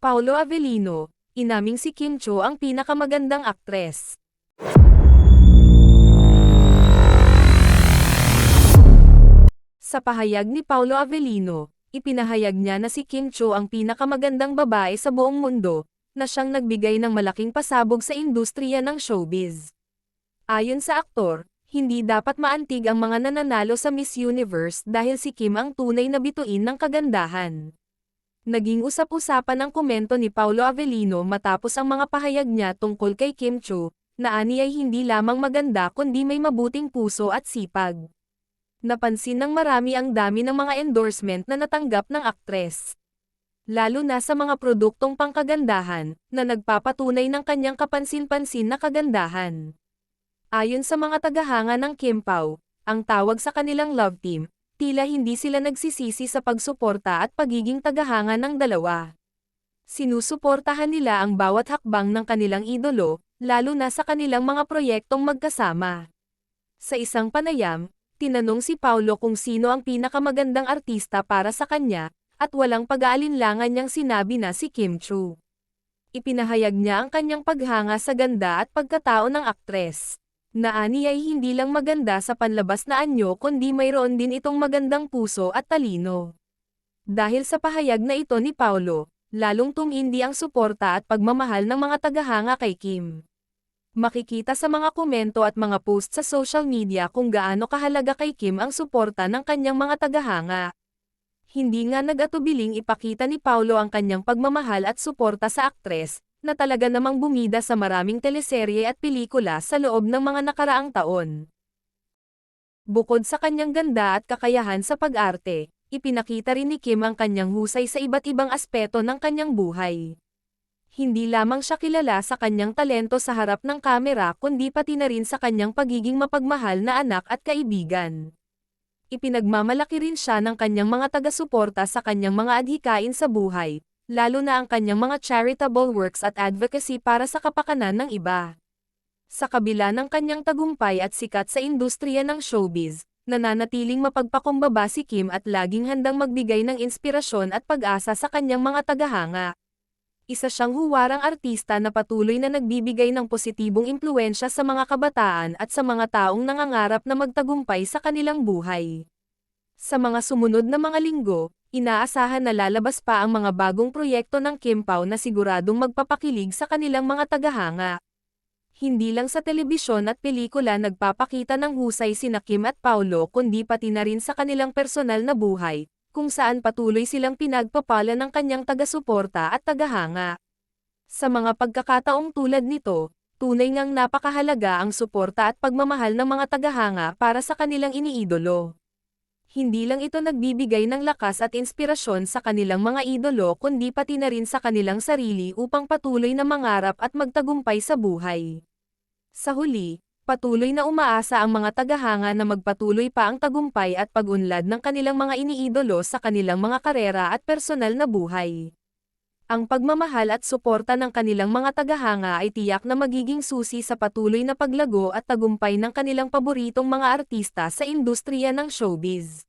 Paolo Avellino, inaming si Kim Cho ang pinakamagandang aktres. Sa pahayag ni Paolo Avellino, ipinahayag niya na si Kim Cho ang pinakamagandang babae sa buong mundo, na siyang nagbigay ng malaking pasabog sa industriya ng showbiz. Ayon sa aktor, hindi dapat maantig ang mga nananalo sa Miss Universe dahil si Kim ang tunay na bituin ng kagandahan. Naging usap-usapan ang komento ni Paolo Avellino matapos ang mga pahayag niya tungkol kay Kim Cho, na ani ay hindi lamang maganda kundi may mabuting puso at sipag. Napansin ng marami ang dami ng mga endorsement na natanggap ng aktres. Lalo na sa mga produktong pangkagandahan, na nagpapatunay ng kanyang kapansin-pansin na kagandahan. Ayon sa mga tagahanga ng Kim Pao, ang tawag sa kanilang love team, tila hindi sila nagsisisi sa pagsuporta at pagiging tagahanga ng dalawa. Sinusuportahan nila ang bawat hakbang ng kanilang idolo, lalo na sa kanilang mga proyektong magkasama. Sa isang panayam, tinanong si Paolo kung sino ang pinakamagandang artista para sa kanya, at walang pag-aalinlangan niyang sinabi na si Kim Cho. Ipinahayag niya ang kanyang paghanga sa ganda at pagkatao ng aktres. Naani ay hindi lang maganda sa panlabas na anyo kundi mayroon din itong magandang puso at talino. Dahil sa pahayag na ito ni Paolo, lalong tumindi ang suporta at pagmamahal ng mga tagahanga kay Kim. Makikita sa mga komento at mga post sa social media kung gaano kahalaga kay Kim ang suporta ng kanyang mga tagahanga. Hindi nga nag-atubiling ipakita ni Paolo ang kanyang pagmamahal at suporta sa aktres, na talaga namang bumida sa maraming teleserye at pelikula sa loob ng mga nakaraang taon. Bukod sa kanyang ganda at kakayahan sa pag-arte, ipinakita rin ni Kim ang kanyang husay sa iba't ibang aspeto ng kanyang buhay. Hindi lamang siya kilala sa kanyang talento sa harap ng kamera kundi pati na rin sa kanyang pagiging mapagmahal na anak at kaibigan. Ipinagmamalaki rin siya ng kanyang mga taga-suporta sa kanyang mga adhikain sa buhay, lalo na ang kanyang mga charitable works at advocacy para sa kapakanan ng iba. Sa kabila ng kanyang tagumpay at sikat sa industriya ng showbiz, nananatiling mapagpakumbaba si Kim at laging handang magbigay ng inspirasyon at pag-asa sa kanyang mga tagahanga. Isa siyang huwarang artista na patuloy na nagbibigay ng positibong impluwensya sa mga kabataan at sa mga taong nangangarap na magtagumpay sa kanilang buhay. Sa mga sumunod na mga linggo, inaasahan na lalabas pa ang mga bagong proyekto ng Kim Pao na siguradong magpapakilig sa kanilang mga tagahanga. Hindi lang sa telebisyon at pelikula nagpapakita ng husay sina Kim at Paolo kundi pati na rin sa kanilang personal na buhay, kung saan patuloy silang pinagpapala ng kanyang taga-suporta at tagahanga. Sa mga pagkakataong tulad nito, tunay ngang napakahalaga ang suporta at pagmamahal ng mga tagahanga para sa kanilang iniidolo. Hindi lang ito nagbibigay ng lakas at inspirasyon sa kanilang mga idolo kundi pati na rin sa kanilang sarili upang patuloy na mangarap at magtagumpay sa buhay. Sa huli, patuloy na umaasa ang mga tagahanga na magpatuloy pa ang tagumpay at pag-unlad ng kanilang mga iniidolo sa kanilang mga karera at personal na buhay. Ang pagmamahal at suporta ng kanilang mga tagahanga ay tiyak na magiging susi sa patuloy na paglago at tagumpay ng kanilang paboritong mga artista sa industriya ng showbiz.